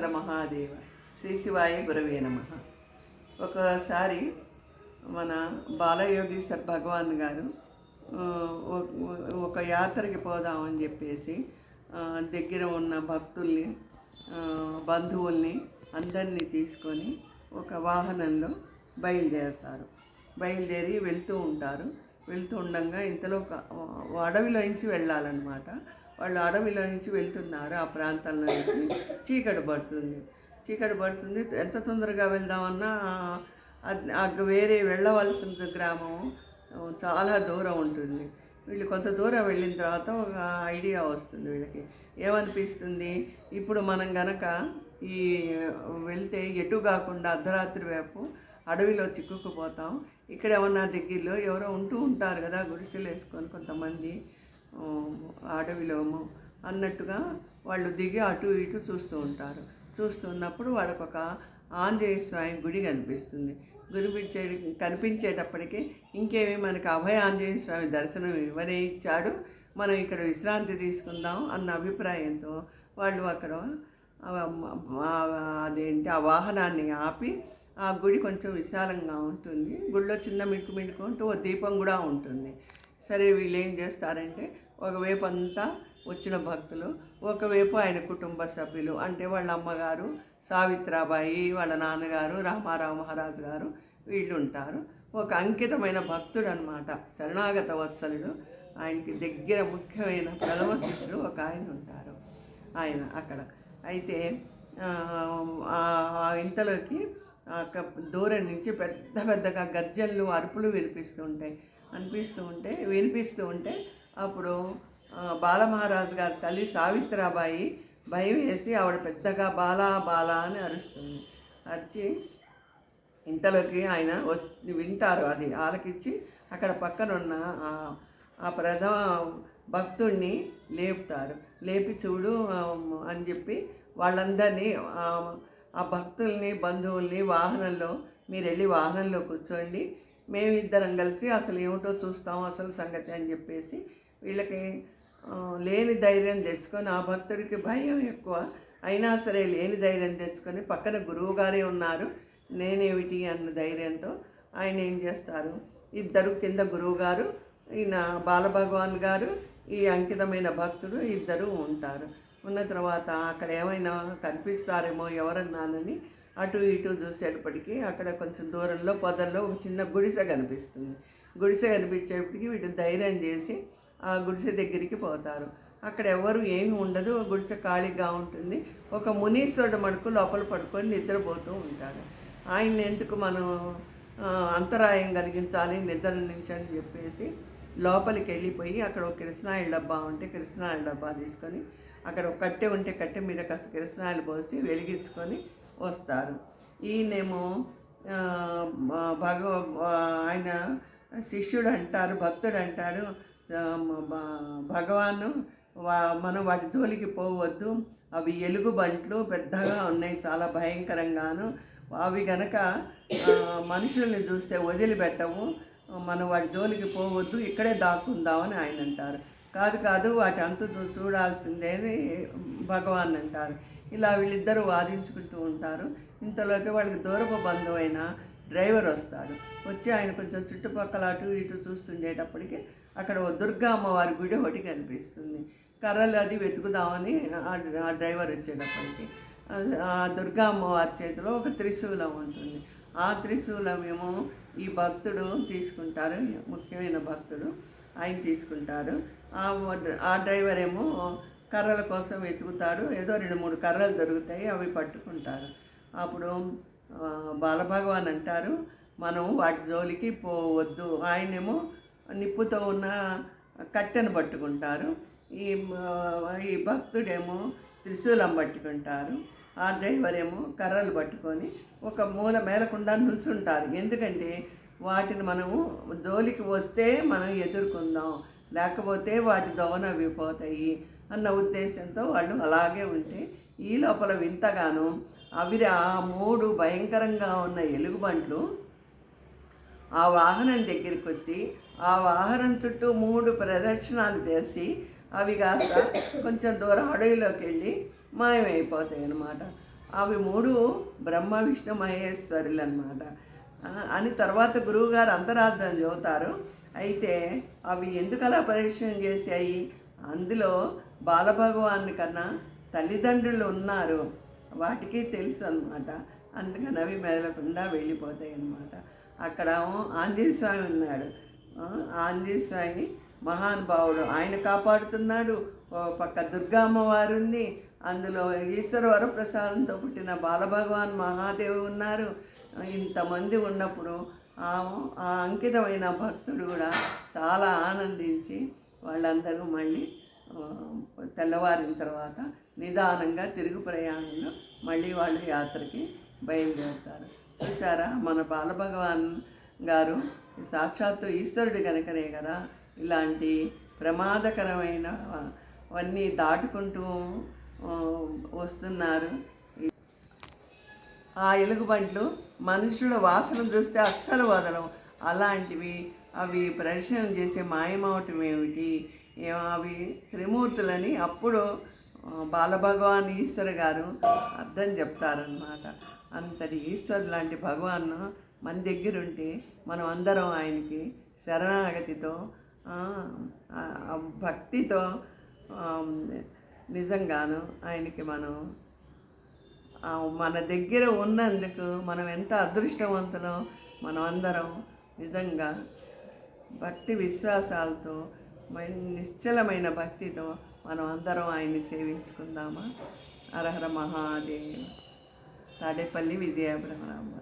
హర మహాదేవ శ్రీ శివాయ గురవే నమః. ఒకసారి మన బాలయోగీశ్వర్ భగవాన్ గారు ఒక యాత్రకి పోదామని చెప్పేసి దగ్గర ఉన్న భక్తుల్ని బంధువుల్ని అందరినీ తీసుకొని ఒక వాహనంలో బయలుదేరి వెళ్తూ ఉంటారు. వెళ్తూ ఉండగా ఇంతలో అడవిలోంచి వెళ్ళాలన్నమాట. వాళ్ళు అడవిలోంచి వెళ్తున్నారు. ఆ ప్రాంతంలో నుంచి చీకటి పడుతుంది. ఎంత తొందరగా వెళ్దామన్నా వేరే వెళ్ళవలసిన గ్రామం చాలా దూరం ఉంటుంది. వీళ్ళు కొంత దూరం వెళ్ళిన తర్వాత ఒక ఐడియా వస్తుంది. వీళ్ళకి ఏమనిపిస్తుంది, ఇప్పుడు మనం గనక ఈ వెళ్తే ఎటు కాకుండా అర్ధరాత్రి వైపు అడవిలో చిక్కుకుపోతాం. ఇక్కడ ఏమన్నా దగ్గరలో ఎవరో ఉంటూ ఉంటారు కదా, గుడిసెలు వేసుకొని కొంతమంది అడవిలో అన్నట్టుగా వాళ్ళు దిగి అటు ఇటు చూస్తూ ఉంటారు. చూస్తున్నప్పుడు వాళ్ళకు ఒక ఆంజనేయ స్వామి గుడి కనిపించేటప్పటికీ ఇంకేమి మనకి అభయ ఆంజనేయ స్వామి దర్శనం ఇవ్వనే ఇచ్చాడు, మనం ఇక్కడ విశ్రాంతి తీసుకుందాం అన్న అభిప్రాయంతో వాళ్ళు అక్కడ ఆ వాహనాన్ని ఆపి, ఆ గుడి కొంచెం విశాలంగా ఉంటుంది. గుడిలో చిన్న మిణుకు అంటూ ఓ దీపం కూడా ఉంటుంది. సరే, వీళ్ళు ఏం చేస్తారంటే ఒకవైపు అంతా వచ్చిన భక్తులు, ఒకవైపు ఆయన కుటుంబ సభ్యులు, అంటే వాళ్ళ అమ్మగారు సావిత్రాబాయి, వాళ్ళ నాన్నగారు రామారావు మహారాజు గారు, వీళ్ళు ఉంటారు. ఒక అంకితమైన భక్తుడు అనమాట, శరణాగత వత్సలుడు. ఆయనకి దగ్గర ముఖ్యమైన ప్రథమ శిష్యుడు ఒక ఆయన ఉంటారు. ఆయన అక్కడ అయితే ఇంతలోకి దూరం నుంచి పెద్దగా గర్జనలు అరుపులు వినిపిస్తూ ఉంటే అప్పుడు బాలమహారాజు గారి తల్లి సావిత్రాబాయి భయం వేసి ఆవిడ పెద్దగా బాలా అని అరుస్తుంది. అరిచి ఇంతలోకి ఆయన వింటారు. అది ఆలకిచ్చి అక్కడ పక్కనున్న ఆ ప్రథమ భక్తుడిని లేపి చూడు అని చెప్పి వాళ్ళందరినీ, ఆ భక్తుల్ని బంధువుల్ని వాహనంలో మీరు వెళ్ళి వాహనంలో కూర్చోండి, మేమిద్దరం కలిసి అసలు ఏమిటో చూస్తాం అసలు సంగతి అని చెప్పేసి వీళ్ళకి లేని ధైర్యం తెచ్చుకొని, ఆ భక్తుడికి భయం ఎక్కువ అయినా సరే లేని ధైర్యం తెచ్చుకొని, పక్కన గురువు గారే ఉన్నారు, నేనేమిటి అన్న ధైర్యంతో ఆయన ఏం చేస్తారు, ఇద్దరు కింద గురువు గారు, ఈయన బాలభగవాన్ గారు, ఈ అంకితమైన భక్తుడు ఇద్దరు ఉంటారు. ఉన్న తర్వాత అక్కడ ఏమైనా కనిపిస్తారేమో ఎవరన్నానని అటు ఇటు చూసేటప్పటికీ అక్కడ కొంచెం దూరంలో పొదల్లో ఒక చిన్న గుడిసె కనిపిస్తుంది. గుడిసె కనిపించేప్పటికి వీడు ధైర్యం చేసి ఆ గుడిసె దగ్గరికి పోతారు. అక్కడ ఎవరు ఏమి ఉండదు, గుడిసె ఖాళీగా ఉంటుంది. ఒక మునీశ్వరుడు మటుకు లోపల పడుకొని నిద్రపోతూ ఉంటాడు. ఆయన ఎందుకు మనం అంతరాయం కలిగించాలి నిద్ర నుంచి అని చెప్పేసి లోపలికి వెళ్ళిపోయి అక్కడ ఒక కిరసనాయిల డబ్బా ఉంటే కిరసనాయిల డబ్బా తీసుకొని, అక్కడ ఒక కట్టె ఉంటే కట్టె మీద కాస్త కిరసనాయిలు పోసి వెలిగించుకొని వస్తారు. ఈయనేమో ఆయన శిష్యుడు అంటారు, భక్తుడు అంటారు, భగవాను మనం వాటి జోలికి పోవద్దు, అవి ఎలుగుబంట్లు పెద్దగా ఉన్నాయి, చాలా భయంకరంగాను, అవి గనక మనుషుల్ని చూస్తే వదిలిపెట్టవు, మనం వాటి జోలికి పోవద్దు, ఇక్కడే దాక్కుందామని ఆయన అంటారు. కాదు వాటి అంతు చూడాల్సిందే అని భగవాన్ అంటారు. ఇలా వీళ్ళిద్దరూ వాదించుకుంటూ ఉంటారు. ఇంతలోకి వాళ్ళకి దూరపు బంధువైన డ్రైవర్ వస్తాడు. వచ్చి ఆయన కొంచెం చుట్టుపక్కల అటు ఇటు చూస్తుండేటప్పటికి అక్కడ దుర్గా అమ్మవారి గుడి ఒకటి కనిపిస్తుంది. కర్రలు అది వెతుకుదామని ఆ డ్రైవర్ వచ్చేటప్పటికి ఆ దుర్గా అమ్మవారి చేతిలో ఒక త్రిశూలం ఉంటుంది. ఆ త్రిశూలం ఏమో ఈ భక్తుడు తీసుకుంటారు, ముఖ్యమైన భక్తుడు ఆయన తీసుకుంటారు. ఆ డ్రైవర్ ఏమో కర్రల కోసం వెతుకుతాడు. ఏదో 2-3 కర్రలు దొరుకుతాయి, అవి పట్టుకుంటారు. అప్పుడు బాలభగవాన్ అంటారు, మనం వాటి జోలికి పోవద్దు. ఆయనేమో నిప్పుతో ఉన్న కట్టెను పట్టుకుంటారు, ఈ భక్తుడేమో త్రిశూలం పట్టుకుంటారు. ఆ డ్రైవర్ ఏమో కర్రలు పట్టుకొని ఒక మూల మేలకుండా నిల్చుంటారు. ఎందుకంటే వాటిని మనము జోలికి వస్తే మనం ఎదుర్కొందాం, లేకపోతే వాటి దోవన అవిపోతాయి అన్న ఉద్దేశంతో వాళ్ళు అలాగే ఉంటే, ఈ లోపల వింతగాను అవి ఆ 3 భయంకరంగా ఉన్న ఎలుగుబంట్లు ఆ వాహనం దగ్గరికి వచ్చి ఆ వాహనం చుట్టూ 3 ప్రదక్షిణాలు చేసి అవి కాస్త కొంచెం దూరం అడవిలోకి వెళ్ళి మాయమైపోతాయి అన్నమాట. అవి మూడు బ్రహ్మ విష్ణు మహేశ్వరులు అన్నమాట అని తర్వాత గురువుగారు అంతరార్థం చెబుతారు. అయితే అవి ఎందుకు అలా పరీక్షణ చేశాయి, అందులో బాలభగవాన్ని కన్నా తల్లిదండ్రులు ఉన్నారు, వాటికి తెలుసు అన్నమాట. అందుకని అవి మెదలకుండా వెళ్ళిపోతాయి అన్నమాట. అక్కడ ఆంజనేయ స్వామి ఉన్నాడు. ఆంజనేయ స్వామి మహానుభావుడు, ఆయన కాపాడుతున్నాడు. ఓ పక్క దుర్గామ్మవారు ఉంది, అందులో ఈశ్వర వరప్రసాదంతో పుట్టిన బాలభగవాన్ మహాదేవి ఉన్నారు. ఇంతమంది ఉన్నప్పుడు ఆ అంకితమైన భక్తుడు కూడా చాలా ఆనందించి వాళ్ళందరూ మళ్ళీ తెల్లవారిన తర్వాత నిదానంగా తిరుగు ప్రయాణంలో మళ్ళీ వాళ్ళు యాత్రకి బయలుదేరుతారు. చూసారా, మన బాలభగవాన్ గారు సాక్షాత్తు ఈశ్వరుడు కనుకనే కదా ఇలాంటి ప్రమాదకరమైనవన్నీ దాటుకుంటూ వస్తున్నారు. ఆ ఎలుగుబంట్లు మనుషుల వాసన చూస్తే అస్సలు వదలం. అలాంటివి అవి ప్రదర్శన చేసే మాయమవటం ఏమిటి, అవి త్రిమూర్తులని అప్పుడు బాలభగవాన్ ఈశ్వర గారు అర్థం చెప్తారనమాట. అంతటి ఈశ్వరు లాంటి భగవాన్ మన దగ్గర ఉంటే మనం అందరం ఆయనకి శరణాగతితో భక్తితో నిజంగాను ఆయనకి మనం మన దగ్గర ఉన్నందుకు మనం ఎంత అదృష్టవంతులం. మనం అందరం నిజంగా భక్తి విశ్వాసాలతో నిశ్చలమైన భక్తితో మనం అందరం ఆయన్ని సేవించుకుందామా. హర హర మహాదేవ్. తాడేపల్లి విజయ బ్రహ్మరాంబ.